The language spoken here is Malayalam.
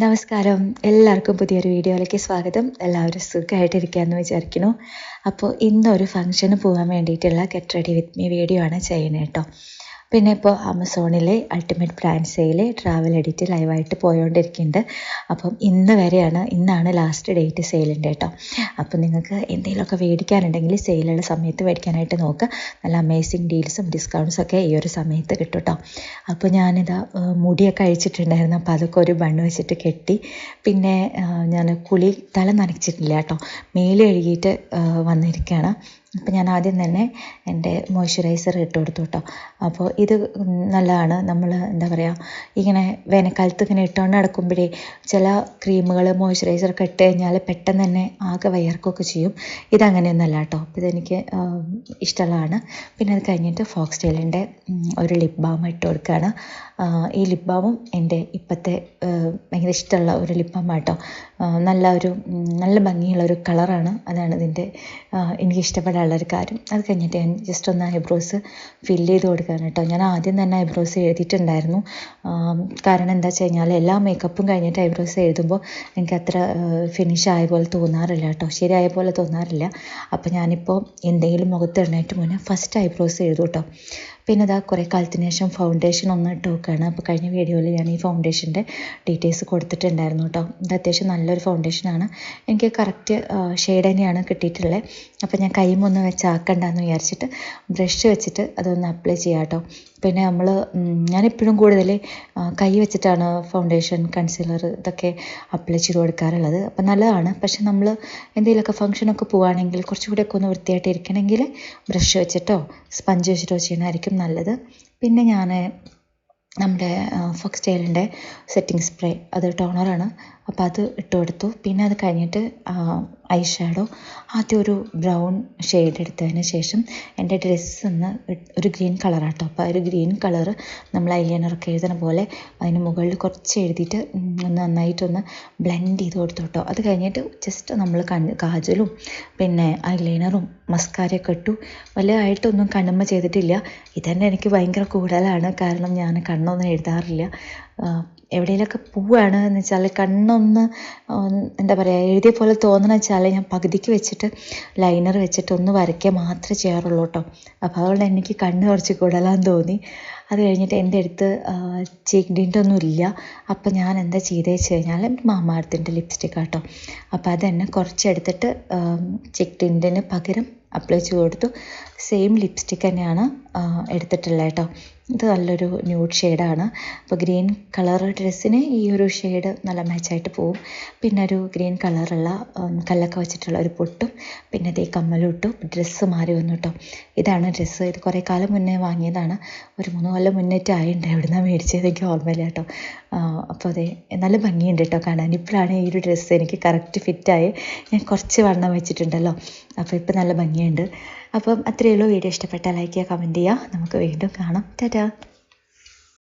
നമസ്കാരം, എല്ലാവർക്കും പുതിയൊരു വീഡിയോയിലേക്ക് സ്വാഗതം. എല്ലാവരും സുഖമായിട്ടിരിക്കുകയെന്ന് വിചാരിക്കുന്നു. അപ്പോൾ ഇന്നൊരു ഫംഗ്ഷന് പോകാൻ വേണ്ടിയിട്ടുള്ള get ready with me video ആണ് ചെയ്യുന്നത് കേട്ടോ. പിന്നെ ഇപ്പോൾ ആമസോണിലെ ultimate brand sale travel edit ലൈവായിട്ട് പോയോണ്ടിരിക്കുന്നുണ്ട്. അപ്പം ഇന്നാണ് ലാസ്റ്റ് ഡേറ്റ് സെയിലിൻ്റെ കേട്ടോ. അപ്പം നിങ്ങൾക്ക് എന്തെങ്കിലുമൊക്കെ മേടിക്കാനുണ്ടെങ്കിൽ സെയിലുള്ള സമയത്ത് മേടിക്കാനായിട്ട് നോക്കുക. നല്ല അമേസിങ് ഡീൽസും ഡിസ്കൗണ്ട്സും ഒക്കെ ഈ ഒരു സമയത്ത് കിട്ടും കേട്ടോ. അപ്പോൾ ഞാനിതാ മുടിയൊക്കെ അഴിച്ചിട്ടുണ്ടായിരുന്നു. അപ്പോൾ അതൊക്കെ ഒരു ബണ്ണ് വെച്ചിട്ട് കെട്ടി. പിന്നെ ഞാൻ തല നനച്ചിട്ടില്ല കേട്ടോ, മേല് കഴുകിയിട്ട് വന്നിരിക്കുകയാണ്. അപ്പോൾ ഞാൻ ആദ്യം തന്നെ എൻ്റെ മോയ്സ്ചറൈസർ ഇട്ട് കൊടുത്തു കേട്ടോ. അപ്പോൾ ഇത് നല്ലതാണ്. നമ്മൾ എന്താ പറയുക, ഇങ്ങനെ വേനൽക്കാലത്ത് ഇങ്ങനെ ഇട്ടുകൊണ്ട് നടക്കുമ്പോഴേ ചില ക്രീമുകൾ മോയ്സ്ചറൈസറൊക്കെ ഇട്ട് കഴിഞ്ഞാൽ പെട്ടെന്ന് തന്നെ ആകെ വയർക്കൊക്കെ ചെയ്യും. ഇതങ്ങനെയൊന്നുമല്ല കേട്ടോ. അപ്പോൾ ഇതെനിക്ക് ഇഷ്ടമുള്ളതാണ്. പിന്നെ അത് കഴിഞ്ഞിട്ട് ഫോക്സ്ടെയിലിൻ്റെ ഒരു ലിപ് ബാം ഇട്ട് കൊടുക്കുകയാണ്. ഈ ലിപ് ബാമും എൻ്റെ ഇപ്പോഴത്തെ ഭയങ്കര ഇഷ്ടമുള്ള ഒരു ലിപ് ബാം കേട്ടോ. നല്ല ഭംഗിയുള്ളൊരു കളറാണ്. അതാണ് ഇതിൻ്റെ എനിക്കിഷ്ടപ്പെടാനുള്ളൊരു കാര്യം. അത് കഴിഞ്ഞിട്ട് ഞാൻ ജസ്റ്റ് ഒന്ന് ഐബ്രോസ് ഫില്ല് ചെയ്ത് കൊടുക്കുകയാണ് കേട്ടോ. ഞാൻ ആദ്യം തന്നെ ഐബ്രോസ് എഴുതിയിട്ടുണ്ടായിരുന്നു. കാരണം എന്താ വെച്ച് കഴിഞ്ഞാൽ എല്ലാ മേക്കപ്പും കഴിഞ്ഞിട്ട് ഐബ്രോസ് എഴുതുമ്പോൾ എനിക്ക് അത്ര ഫിനിഷ് ആയ പോലെ തോന്നാറില്ല കേട്ടോ, ശരിയായ പോലെ തോന്നാറില്ല. അപ്പോൾ ഞാനിപ്പോൾ എന്തെങ്കിലും മുഖത്ത് ഇടുന്നതിന് മുന്നേ ഫസ്റ്റ് ഐബ്രോസ് എഴുതും കേട്ടോ. പിന്നെ ഇതാ കുറേ കാലത്തിന് ശേഷം ഫൗണ്ടേഷൻ ഒന്ന് ഇട്ട് നോക്കുകയാണ്. അപ്പോൾ കഴിഞ്ഞ വീഡിയോയിൽ ഞാൻ ഈ ഫൗണ്ടേഷൻ്റെ ഡീറ്റെയിൽസ് കൊടുത്തിട്ടുണ്ടായിരുന്നു കേട്ടോ. ഇത് അത്യാവശ്യം നല്ലൊരു ഫൗണ്ടേഷനാണ്. എനിക്ക് കറക്റ്റ് ഷെയ്ഡ് തന്നെയാണ് കിട്ടിയിട്ടുള്ളത്. അപ്പോൾ ഞാൻ കൈമൊന്ന് വെച്ച് ആക്കണ്ടെന്ന് വിചാരിച്ചിട്ട് ബ്രഷ് വെച്ചിട്ട് അതൊന്ന് അപ്ലൈ ചെയ്യാം കേട്ടോ. പിന്നെ ഞാനെപ്പോഴും കൂടുതൽ കൈ വെച്ചിട്ടാണ് ഫൗണ്ടേഷൻ, കൺസീലർ ഇതൊക്കെ അപ്ലൈ ചെയ്ത് കൊടുക്കാറുള്ളത്. അപ്പം നല്ലതാണ്. പക്ഷെ നമ്മൾ എന്തെങ്കിലുമൊക്കെ ഫംഗ്ഷനൊക്കെ പോവുകയാണെങ്കിൽ കുറച്ചുകൂടെയൊക്കെ ഒന്ന് വൃത്തിയായിട്ട് ഇരിക്കണമെങ്കിൽ ബ്രഷ് വെച്ചിട്ടോ സ്പഞ്ച് വെച്ചിട്ടോ ചെയ്യണമായിരിക്കും നല്ലത്. പിന്നെ ഞാൻ നമ്മുടെ ഫോക്സ്ടെയിലിൻ്റെ സെറ്റിംഗ് സ്പ്രേ, അത് ടോണറാണ്. അപ്പോൾ അത് ഇട്ട് കൊടുത്തു. പിന്നെ അത് കഴിഞ്ഞിട്ട് ഐ ഷാഡോ ആദ്യം ഒരു ബ്രൗൺ ഷെയ്ഡ് എടുത്തതിന് ശേഷം എൻ്റെ ഡ്രസ്സൊന്ന് ഒരു ഗ്രീൻ കളറാട്ടോ. അപ്പോൾ ആ ഒരു ഗ്രീൻ കളറ് നമ്മൾ ഐലൈനറൊക്കെ എഴുതുന്ന പോലെ അതിന് മുകളിൽ കുറച്ച് എഴുതിയിട്ട് നന്നായിട്ടൊന്ന് ബ്ലെൻഡ് ചെയ്ത് കൊടുത്തു കേട്ടോ. അത് കഴിഞ്ഞിട്ട് ജസ്റ്റ് നമ്മൾ കാജലും പിന്നെ ഐലൈനറും മസ്കാരയൊക്കെ ഇട്ടു. വലുതായിട്ടൊന്നും കണ്ണുമ്മ ചെയ്തിട്ടില്ല. ഇതന്നെ എനിക്ക് ഭയങ്കര കൂടുതലാണ്. കാരണം ഞാൻ കണ്ണൊന്നും എഴുതാറില്ല. എവിടെയെങ്കിലുമൊക്കെ പോവുകയാണ് എന്ന് വെച്ചാൽ കണ്ണൊന്ന് എന്താ പറയുക, എഴുതിയ പോലെ തോന്നണം വെച്ചാൽ ഞാൻ പകുതിക്ക് വെച്ചിട്ട് ലൈനർ വെച്ചിട്ട് ഒന്ന് വരയ്ക്കുക മാത്രമേ ചെയ്യാറുള്ളൂ കേട്ടോ. അപ്പോൾ അതുകൊണ്ട് എനിക്ക് കണ്ണ് കുറച്ച് കൂടുതലാന്ന് തോന്നി. അത് കഴിഞ്ഞിട്ട് എൻ്റെ അടുത്ത് ചീക്ക് ടിൻ്റ് ഒന്നും ഇല്ല. അപ്പോൾ ഞാൻ എന്താ ചെയ്തതെന്ന് വെച്ച് കഴിഞ്ഞാൽ മാമാർത്തിൻ്റെ ലിപ്സ്റ്റിക് കേട്ടോ. അപ്പോൾ അത് തന്നെ കുറച്ചെടുത്തിട്ട് ചീക്ക് ടിൻറ്റിന് പകരം അപ്ലൈ ചെയ്ത് കൊടുത്തു. സെയിം ലിപ്സ്റ്റിക് തന്നെയാണ് എടുത്തിട്ടുള്ളത് കേട്ടോ. ഇത് നല്ലൊരു ന്യൂഡ് ഷെയ്ഡാണ്. അപ്പോൾ ഗ്രീൻ കളർ ഡ്രസ്സിന് ഈ ഒരു ഷെയ്ഡ് നല്ല മാച്ചായിട്ട് പോവും. പിന്നെ ഒരു ഗ്രീൻ കളറുള്ള കല്ലൊക്കെ വെച്ചിട്ടുള്ള ഒരു പൊട്ടും പിന്നെ അതേ കമ്മലും ഇട്ടു. ഡ്രസ്സ് മാറി വന്നു കേട്ടോ. ഇതാണ് ഡ്രസ്സ്. ഇത് കുറേ കാലം മുന്നേ വാങ്ങിയതാണ്. ഒരു 3 കൊല്ലം മുന്നേറ്റ് ആയിട്ടുണ്ട്. എവിടുന്നാണ് മേടിച്ചത് എനിക്ക് ഓർമ്മയില്ല കേട്ടോ. അപ്പോൾ അതെ, നല്ല ഭംഗിയുണ്ട് കേട്ടോ കാണാൻ. ഇപ്പോഴാണ് ഈ ഒരു ഡ്രസ്സ് എനിക്ക് കറക്റ്റ് ഫിറ്റായി. ഞാൻ കുറച്ച് വണ്ണം വെച്ചിട്ടുണ്ടല്ലോ, അപ്പോൾ ഇപ്പം നല്ല ഭംഗിയുണ്ട്. അപ്പം അത്രയേ ഉള്ളൂ. വീഡിയോ ഇഷ്ടപ്പെട്ടാൽ ലൈക്ക് ചെയ്യുക, കമൻറ്റ് ചെയ്യുക. നമുക്ക് വീണ്ടും കാണാം. ടാറ്റാ.